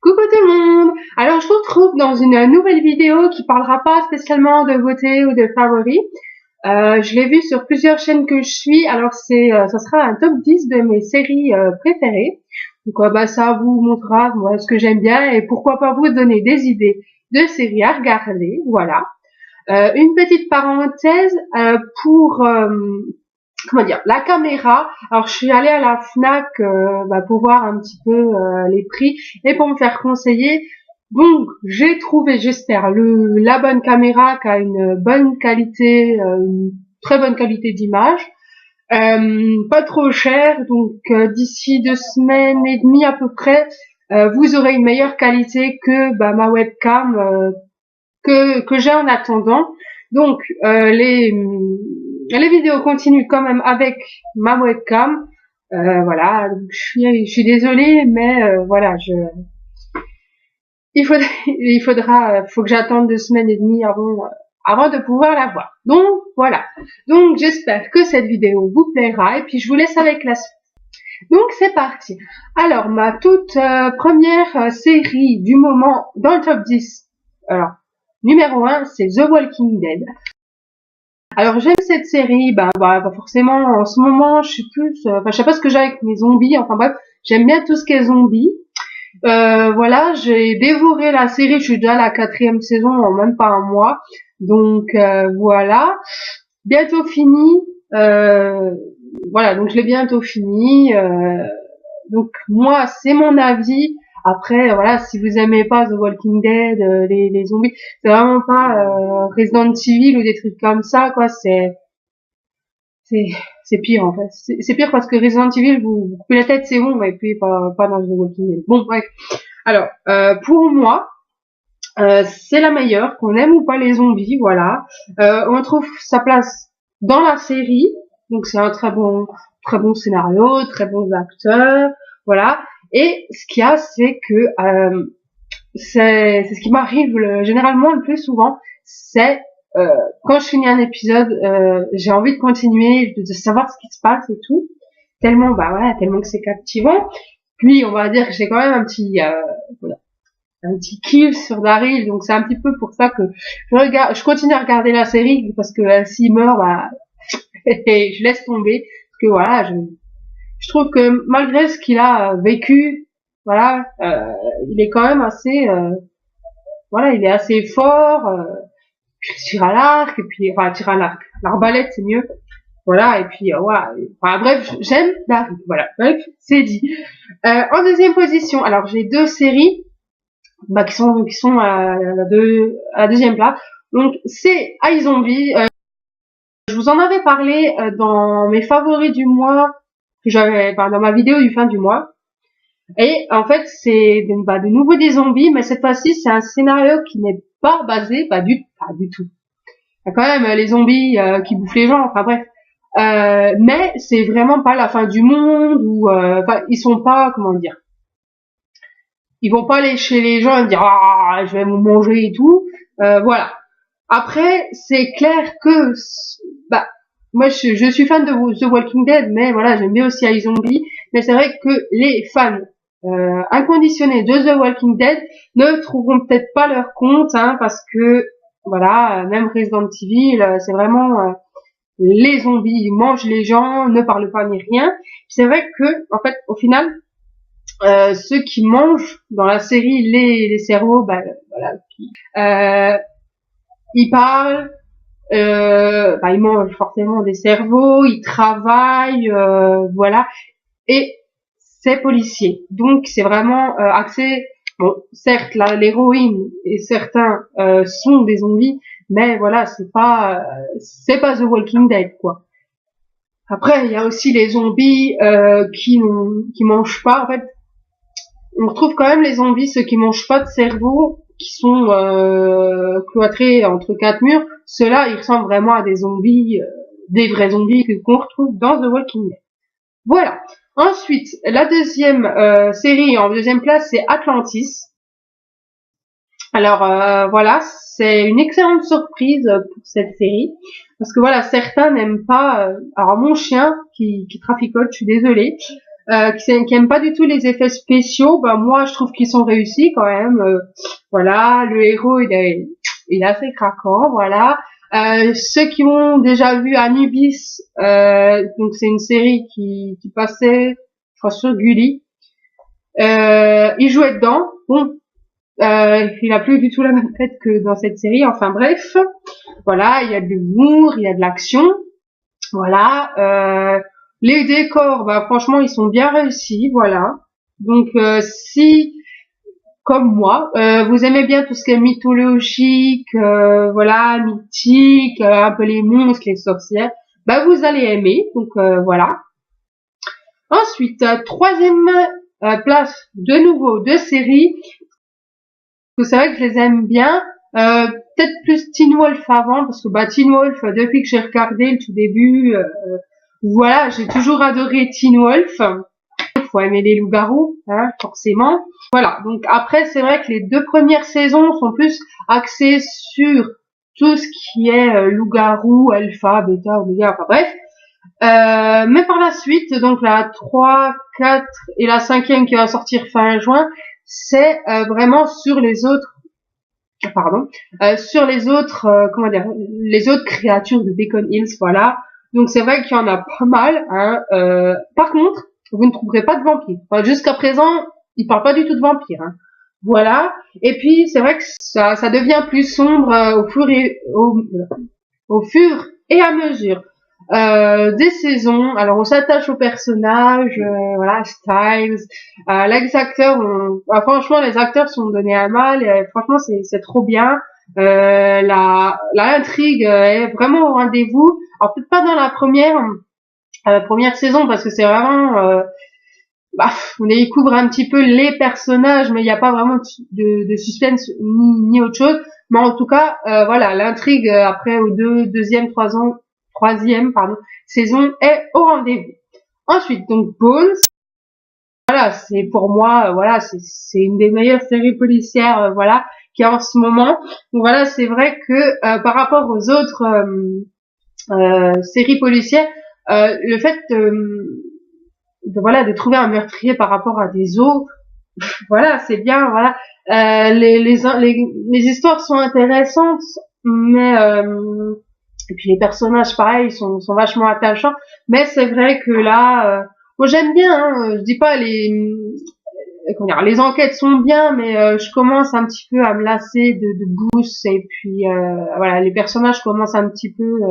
Coucou tout le monde. Alors je vous retrouve dans une nouvelle vidéo qui parlera pas spécialement de beauté ou de favoris. Je l'ai vu sur plusieurs chaînes que je suis. Alors ça sera un top 10 de mes séries préférées. Donc ça vous montrera moi ce que j'aime bien et pourquoi pas vous donner des idées de séries à regarder. Voilà. Une petite parenthèse pour comment dire, la caméra. Alors je suis allée à la Fnac pour voir un petit peu les prix et pour me faire conseiller. Donc j'ai trouvé, j'espère, la bonne caméra qui a une bonne qualité, une très bonne qualité d'image, pas trop cher. Donc d'ici 2 semaines et demie à peu près, vous aurez une meilleure qualité que ma webcam que j'ai en attendant. Donc les vidéos continuent quand même avec ma webcam. Voilà, donc je suis désolée, mais voilà, faut que j'attende 2 semaines et demie avant de pouvoir la voir. Donc voilà. Donc j'espère que cette vidéo vous plaira et puis je vous laisse avec la suite. Donc c'est parti. Alors ma toute première série du moment dans le top 10. Alors numéro 1, c'est The Walking Dead. Alors j'aime cette série, forcément en ce moment je suis plus, je sais pas ce que j'ai avec mes zombies, enfin bref, j'aime bien tout ce qui est zombies. Voilà, j'ai dévoré la série, je suis déjà à la 4e saison en même pas un mois, donc voilà, bientôt fini, voilà, donc je l'ai bientôt fini, donc moi c'est mon avis. Après voilà, si vous aimez pas The Walking Dead, les zombies, c'est vraiment pas Resident Evil ou des trucs comme ça quoi, c'est pire en fait. C'est pire parce que Resident Evil vous coupez la tête c'est bon, mais puis pas dans The Walking Dead. Bon bref. Alors pour moi c'est la meilleure, qu'on aime ou pas les zombies, voilà. On trouve sa place dans la série, donc c'est un très bon scénario, très bons acteurs, voilà. Et ce qu'il y a, c'est que c'est ce qui m'arrive généralement le plus souvent, c'est quand je finis un épisode, j'ai envie de continuer, de savoir ce qui se passe et tout, tellement tellement que c'est captivant. Puis on va dire que j'ai quand même un petit kiff sur Daryl, donc c'est un petit peu pour ça que je continue à regarder la série parce que s'il meurt, je laisse tomber parce que voilà, je trouve que malgré ce qu'il a vécu, voilà, il est quand même assez, voilà, il est assez fort. Il tire à l'arc et puis, tire à l'arc, l'arbalète c'est mieux. Voilà, et puis voilà. Enfin, bref, j'aime Daryl. Voilà, bref, c'est dit. En deuxième position, alors j'ai deux séries qui sont à la deuxième place. Donc c'est iZombie. Je vous en avais parlé dans mes favoris du mois que j'avais dans ma vidéo du fin du mois. Et en fait c'est de nouveau des zombies, mais cette fois-ci c'est un scénario qui n'est pas basé pas du tout. Il y a quand même les zombies qui bouffent les gens. Enfin bref. Mais c'est vraiment pas la fin du monde ou ils sont pas, comment dire, ils vont pas aller chez les gens et dire je vais vous manger et tout. Voilà. Après, c'est clair que moi je suis fan de The Walking Dead, mais voilà, j'aime bien aussi iZombie. Mais c'est vrai que les fans inconditionnés de The Walking Dead ne trouveront peut-être pas leur compte, parce que voilà, même Resident Evil, c'est vraiment les zombies ils mangent les gens, ne parlent pas ni rien. C'est vrai que en fait, au final, ceux qui mangent dans la série les cerveaux, ils parlent, ils mangent forcément des cerveaux, ils travaillent, voilà, et c'est policier. Donc c'est vraiment axé. Bon, certes, l'héroïne et certains sont des zombies, mais voilà, c'est pas The Walking Dead quoi. Après, il y a aussi les zombies qui mangent pas. En fait, on retrouve quand même les zombies, ceux qui mangent pas de cerveau, qui sont cloîtrés entre quatre murs. Ceux-là, ils ressemblent vraiment à des zombies, des vrais zombies qu'on retrouve dans The Walking Dead. Voilà. Ensuite, la deuxième série en deuxième place, c'est Atlantis. Alors voilà, c'est une excellente surprise pour cette série parce que voilà, certains n'aiment pas. Alors mon chien qui traficote, je suis désolée. qui aiment pas du tout les effets spéciaux, bah moi je trouve qu'ils sont réussis quand même. Voilà, le héros il est assez craquant, voilà. Ceux qui ont déjà vu Anubis, donc c'est une série qui passait, je crois, sur Gulli. Il jouait dedans. Bon, il a plus du tout la même tête que dans cette série. Enfin bref, voilà, il y a de l'humour, il y a de l'action, voilà. Les décors, bah franchement, ils sont bien réussis, voilà. Donc si comme moi, vous aimez bien tout ce qui est mythologique, voilà, mythique, un peu les monstres, les sorcières, bah vous allez aimer. Donc voilà. Ensuite, troisième place de nouveau de série. Vous savez que je les aime bien. Peut-être plus Teen Wolf avant, parce que bah Teen Wolf, depuis que j'ai regardé le tout début, voilà, j'ai toujours adoré Teen Wolf. Il faut aimer les loups-garous, hein, forcément. Voilà, donc après c'est vrai que les deux premières saisons sont plus axées sur tout ce qui est loup-garou, alpha, bêta, oméga, enfin bref. Mais par la suite, donc la 3, 4 et la 5e qui va sortir fin juin, c'est vraiment sur les autres, comment dire, les autres créatures de Beacon Hills, voilà. Donc c'est vrai qu'il y en a pas mal, hein. Par contre, vous ne trouverez pas de vampires. Enfin, jusqu'à présent, ils parlent pas du tout de vampires, hein. Voilà. Et puis c'est vrai que ça devient plus sombre au fur et à mesure des saisons. Alors on s'attache aux personnages, voilà, Styles, les acteurs, franchement les acteurs sont donnés à mal, et, franchement c'est trop bien. La intrigue est vraiment au rendez-vous. Alors peut-être pas dans la première saison parce que c'est vraiment on découvre un petit peu les personnages, mais il n'y a pas vraiment de suspense ni autre chose. Mais en tout cas, voilà, l'intrigue après aux troisième saison est au rendez-vous. Ensuite, donc Bones, voilà, c'est pour moi, voilà, c'est une des meilleures séries policières, voilà, qui est en ce moment. Donc voilà, c'est vrai que par rapport aux autres séries policières, le fait voilà de trouver un meurtrier par rapport à des autres, voilà, c'est bien, voilà. Les histoires sont intéressantes, mais et puis les personnages pareil sont vachement attachants, mais c'est vrai que là moi j'aime bien, hein, je dis pas comment dire, les enquêtes sont bien, mais je commence un petit peu à me lasser de Bruce, et puis voilà, les personnages commencent un petit peu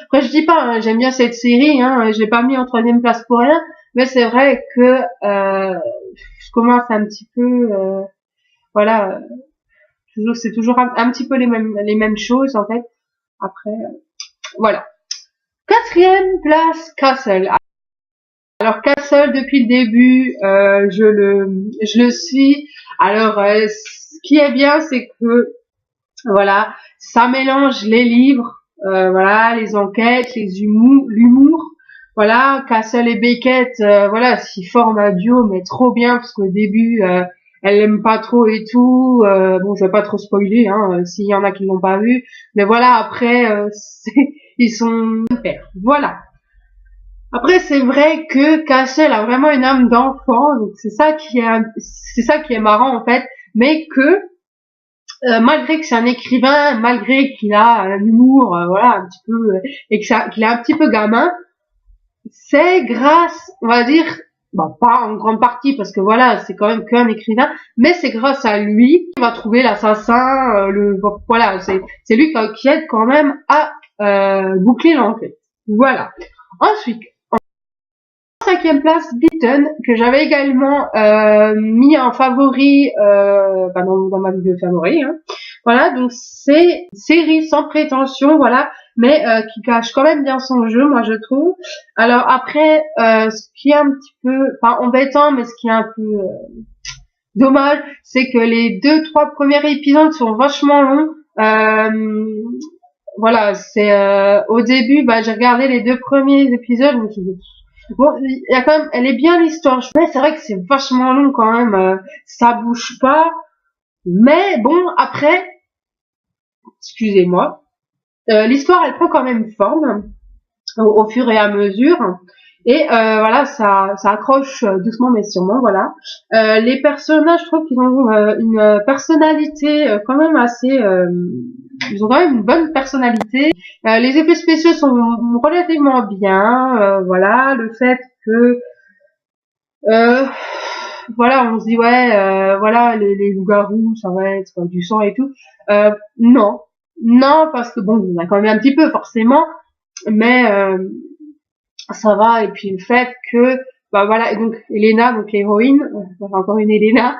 après je dis pas, hein, j'aime bien cette série, hein, je l'ai pas mis en troisième place pour rien, mais c'est vrai que je commence un petit peu voilà, c'est toujours un petit peu les mêmes choses en fait. Après voilà. Quatrième place, Castle. Alors Castle, depuis le début, je le suis. Alors ce qui est bien, c'est que voilà, ça mélange les livres, voilà, les enquêtes, l'humour. Voilà, Castle et Beckett, voilà, s'ils forment un duo, mais trop bien, parce qu'au début, elle l'aime pas trop et tout. Bon, je vais pas trop spoiler, hein, s'il y en a qui l'ont pas vu. Mais voilà, après, ils sont pères. Voilà. Après, c'est vrai que Castle a vraiment une âme d'enfant, donc c'est ça qui est marrant en fait, mais que malgré que c'est un écrivain, malgré qu'il a un humour, voilà, un petit peu, et qu'il est un petit peu gamin, c'est grâce, on va dire, bon, pas en grande partie parce que voilà, c'est quand même qu'un écrivain, mais c'est grâce à lui qu'il va trouver l'assassin, voilà, c'est lui qui aide quand même à boucler l'enquête. Voilà. Ensuite, cinquième place, Beaten, que j'avais également mis en favori dans ma vidéo favori, hein. Voilà, donc c'est une série sans prétention, voilà, mais qui cache quand même bien son jeu, moi je trouve. Alors après, ce qui est un petit peu, enfin embêtant, mais ce qui est un peu dommage, c'est que les 2-3 premiers épisodes sont vachement longs. Voilà, c'est au début, j'ai regardé les 2 premiers épisodes, je me suis dit, bon, il y a quand même, elle est bien l'histoire, mais c'est vrai que c'est vachement long quand même, ça bouge pas, mais bon, après, excusez-moi, l'histoire elle prend quand même forme au fur et à mesure, Et voilà, ça accroche doucement mais sûrement, voilà. Les personnages, je trouve qu'ils ont une personnalité quand même assez... ils ont quand même une bonne personnalité. Les effets spéciaux sont relativement bien. Voilà, le fait que... voilà, on se dit, ouais, voilà, les loups-garous, ça va être du sang et tout. Non. Non, parce que bon, on a quand même un petit peu, forcément. Mais... ça va, et puis le fait que bah voilà, et donc Elena, donc l'héroïne, encore une Elena,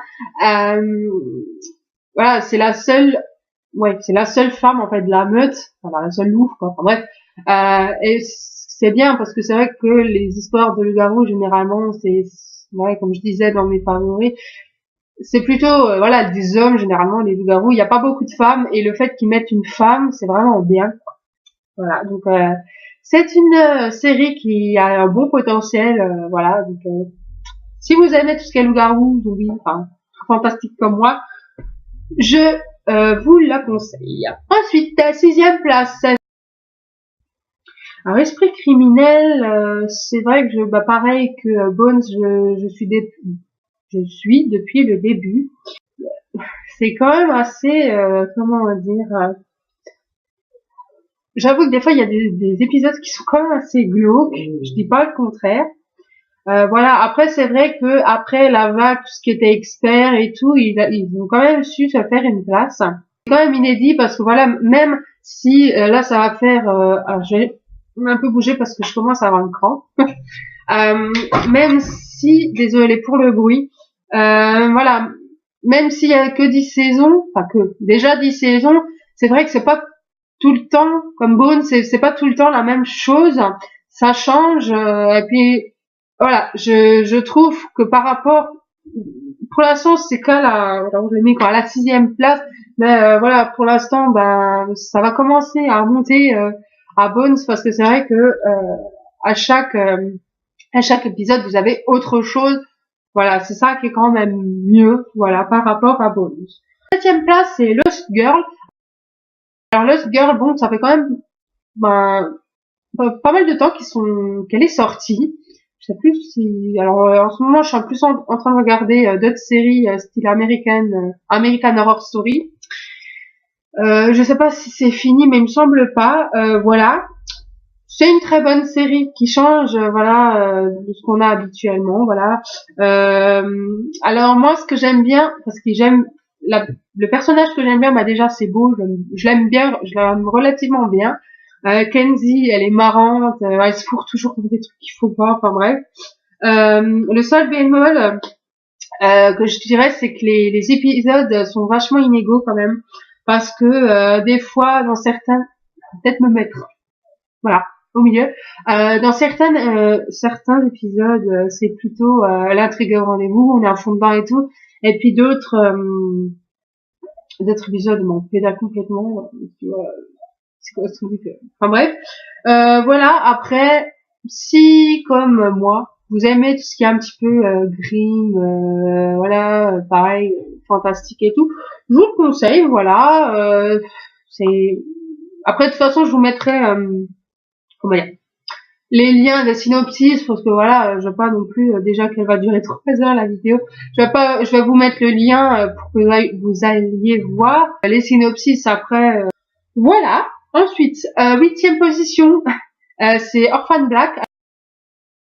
voilà, c'est la seule femme en fait de la meute, enfin la seule louve quoi, enfin bref, et c'est bien parce que c'est vrai que les histoires de loup-garou généralement c'est ouais, comme je disais dans mes favoris, c'est plutôt voilà des hommes généralement les loups-garous, il n'y a pas beaucoup de femmes et le fait qu'ils mettent une femme c'est vraiment bien. Voilà, donc c'est une série qui a un bon potentiel, voilà. Donc si vous aimez tout ce qui est loup-garou, zombies, enfin fantastique comme moi, je vous la conseille. Ensuite, sixième place. Alors esprit criminel, c'est vrai que bah pareil que Bones, je suis depuis le début. C'est quand même assez, comment on va dire. J'avoue que des fois il y a des épisodes qui sont quand même assez glauques. Je dis pas le contraire. Voilà. Après, c'est vrai que après la vague, tout ce qui était expert et tout, ils ont quand même su se faire une place. C'est quand même inédit parce que voilà, même si là ça va faire, alors je vais un peu bouger parce que je commence à avoir une crampe. Même si, désolé pour le bruit, voilà, même s'il y a que 10 saisons, enfin que déjà 10 saisons, c'est vrai que c'est pas tout le temps comme Bones, c'est pas tout le temps la même chose. Ça change et puis voilà, je trouve que par rapport, pour l'instant, c'est qu'à alors je l'ai mis quoi, à la sixième place, mais voilà, pour l'instant, ben, ça va commencer à monter à Bones parce que c'est vrai que à chaque euh, à chaque épisode, vous avez autre chose. Voilà, c'est ça qui est quand même mieux, voilà, par rapport à Bones. Septième place, c'est Lost Girl. Alors Lost Girl, bon, ça fait quand même ben, pas mal de temps qu'elle est sortie. Je sais plus si, alors en ce moment je suis en plus en train de regarder d'autres séries style American Horror Story. Je sais pas si c'est fini, mais il me semble pas. Voilà, c'est une très bonne série qui change, voilà, de ce qu'on a habituellement, voilà. Alors moi, ce que j'aime bien, parce que le personnage que j'aime bien, bah déjà c'est beau, je l'aime bien, je l'aime relativement bien. Kenzie, elle est marrante, elle se fourre toujours comme des trucs qu'il faut pas, enfin bref. Le seul bémol que je dirais, c'est que les épisodes sont vachement inégaux quand même, parce que des fois, dans certains, peut-être me mettre, voilà, au milieu, dans certains épisodes, c'est plutôt l'intrigue au rendez-vous, on est à fond dedans et tout, et puis d'autres épisodes, bon, on pédale complètement, tu vois, c'est quoi ce truc, enfin bref. Voilà, après, si, comme moi, vous aimez tout ce qui est un petit peu grim, voilà, pareil, fantastique et tout, je vous le conseille, voilà. C'est Après, de toute façon, je vous mettrai comment dire, les liens des synopsis, parce que voilà, je veux pas non plus, déjà qu'elle va durer 3 heures la vidéo, je vais vous mettre le lien pour que vous alliez voir les synopsis après. Voilà. Ensuite, huitième position, c'est Orphan Black.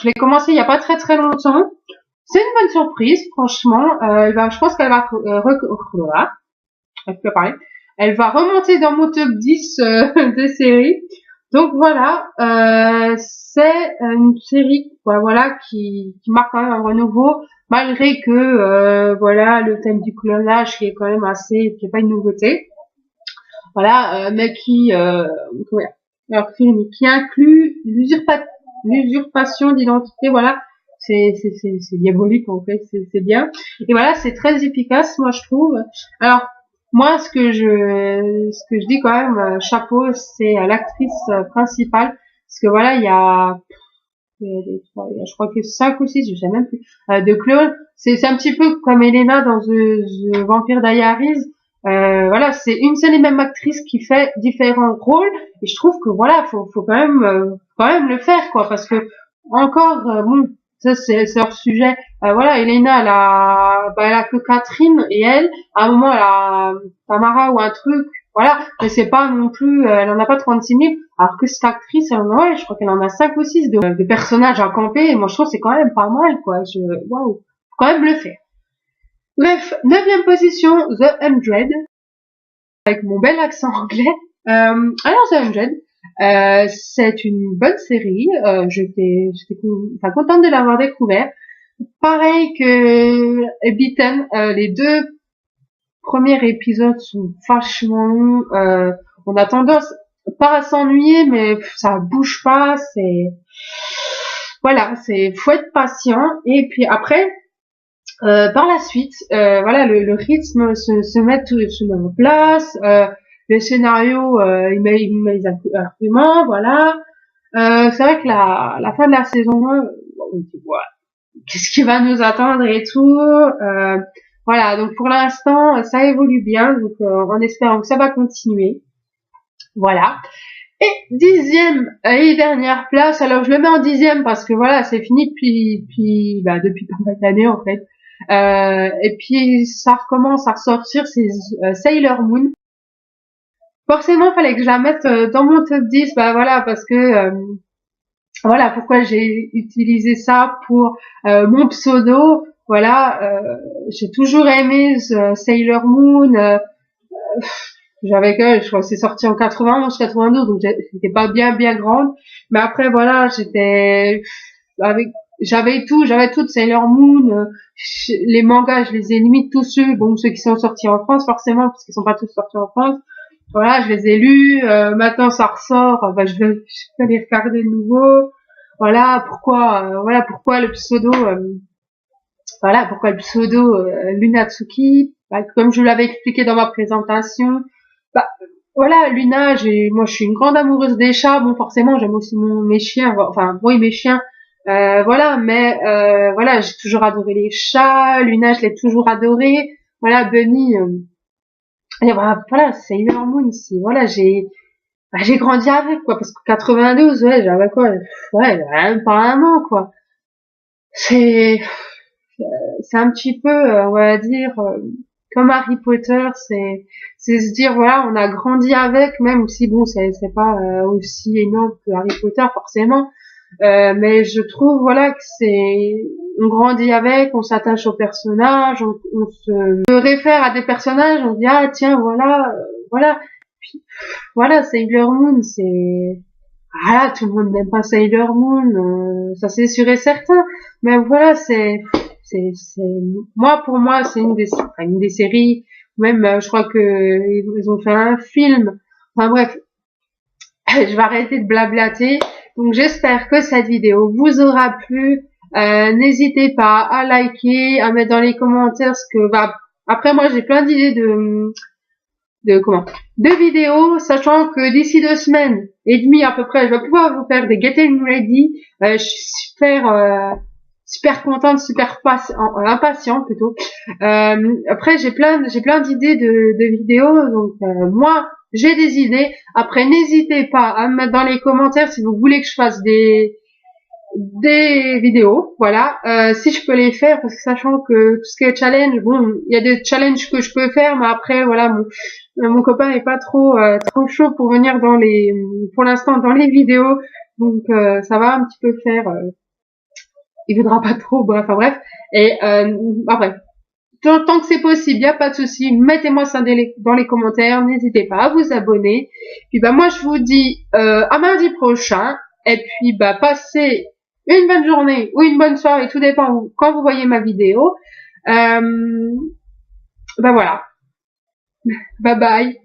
Je l'ai commencé il y a pas très très longtemps. C'est une bonne surprise, franchement. Je pense qu'elle va parler. Elle va remonter dans mon top 10 des séries. Donc voilà, c'est une série voilà qui marque quand même un renouveau, malgré que voilà le thème du clonage qui est quand même qui est pas une nouveauté. Voilà, mais qui inclut l'usurpation d'identité, voilà, c'est diabolique en fait, c'est bien. Et voilà, c'est très efficace, moi je trouve. Alors moi, ce que je dis quand même, chapeau, c'est l'actrice principale, parce que voilà, je crois que 5 ou 6, je sais même plus, de clones. C'est un petit peu comme Elena dans The Vampire Diaries. Voilà, c'est une seule et même actrice qui fait différents rôles, et je trouve que voilà, faut quand même le faire, quoi, parce que encore, bon, ça c'est hors sujet. Voilà, Elena, elle a que Catherine et elle, à un moment, elle a Tamara ou un truc, voilà, mais c'est pas non plus, elle en a pas 36 000, alors que cette actrice, elle en a, ouais, je crois qu'elle en a 5 ou 6 de personnages à camper, et moi je trouve que c'est quand même pas mal, quoi, waouh, faut quand même le faire. Bref, 9e position, The 100, avec mon bel accent anglais. Alors The 100, c'est une bonne série. J'étais contente de l'avoir découvert. Pareil que Beaten, les 2 premiers épisodes sont vachement longs. On a tendance pas à s'ennuyer, mais ça bouge pas. Faut être patient. Et puis après, par la suite, voilà, le rythme se met en place. Le scénario, il met les arguments, voilà. C'est vrai que la fin de la saison 1, on dit, ouais, qu'est-ce qui va nous attendre et tout. Voilà, donc pour l'instant, ça évolue bien, donc en espérant que ça va continuer. Voilà. Et 10e et dernière place, alors je le mets en 10e parce que voilà, c'est fini depuis pas mal d'années en fait. Et puis ça recommence à ressortir, c'est Sailor Moon. Forcément, fallait que je la mette dans mon top 10, bah voilà, parce que voilà pourquoi j'ai utilisé ça pour mon pseudo. Voilà, j'ai toujours aimé Sailor Moon. Je crois que c'est sorti en 91, 92, donc j'étais pas bien grande. Mais après, voilà, avec, j'avais tout de Sailor Moon, les mangas, je les ai limite tous lus, bon, ceux qui sont sortis en France, forcément, parce qu'ils sont pas tous sortis en France. Voilà, je les ai lus, maintenant ça ressort, je vais les regarder de nouveau. Voilà pourquoi le pseudo, Lunatsuki, bah, comme je l'avais expliqué dans ma présentation, bah, voilà, Luna, moi je suis une grande amoureuse des chats, bon forcément j'aime aussi mes chiens, enfin oui mes chiens, voilà, mais voilà, j'ai toujours adoré les chats, Luna je l'ai toujours adoré, voilà, Bunny, et voilà, Sailor Moon, voilà, j'ai grandi avec, quoi, parce que 92, ouais, j'avais quoi, ouais, même pas un an, quoi. C'est, c'est un petit peu, on va dire, comme Harry Potter, c'est se dire voilà, on a grandi avec, même si bon, c'est pas aussi énorme que Harry Potter forcément, mais je trouve voilà que on grandit avec, on s'attache aux personnages, on se réfère à des personnages, on dit ah tiens voilà, puis, voilà Sailor Moon, voilà, tout le monde n'aime pas Sailor Moon, ça c'est sûr et certain, mais voilà c'est pour moi c'est une des séries, même je crois que ils ont fait un film, enfin bref, je vais arrêter de blablater. Donc j'espère que cette vidéo vous aura plu. N'hésitez pas à liker, à mettre dans les commentaires ce que va. Après moi j'ai plein d'idées de vidéos, sachant que d'ici 2 semaines et demie à peu près, je vais pouvoir vous faire des getting ready. Je suis super contente, impatient plutôt. Après j'ai plein d'idées de vidéos, donc moi j'ai des idées. Après n'hésitez pas à me mettre dans les commentaires si vous voulez que je fasse des vidéos, voilà, si je peux les faire, parce que sachant que tout ce qui est challenge, bon, il y a des challenges que je peux faire, mais après, voilà, mon copain est pas trop chaud pour venir pour l'instant, dans les vidéos, donc ça va un petit peu faire, il voudra pas trop, bref, enfin bref, et après, tant que c'est possible, y a pas de souci, mettez-moi ça dans les commentaires, n'hésitez pas à vous abonner, puis bah moi je vous dis à mardi prochain, et puis bah passez une bonne journée ou une bonne soirée, tout dépend quand vous voyez ma vidéo. Bah voilà, bye bye.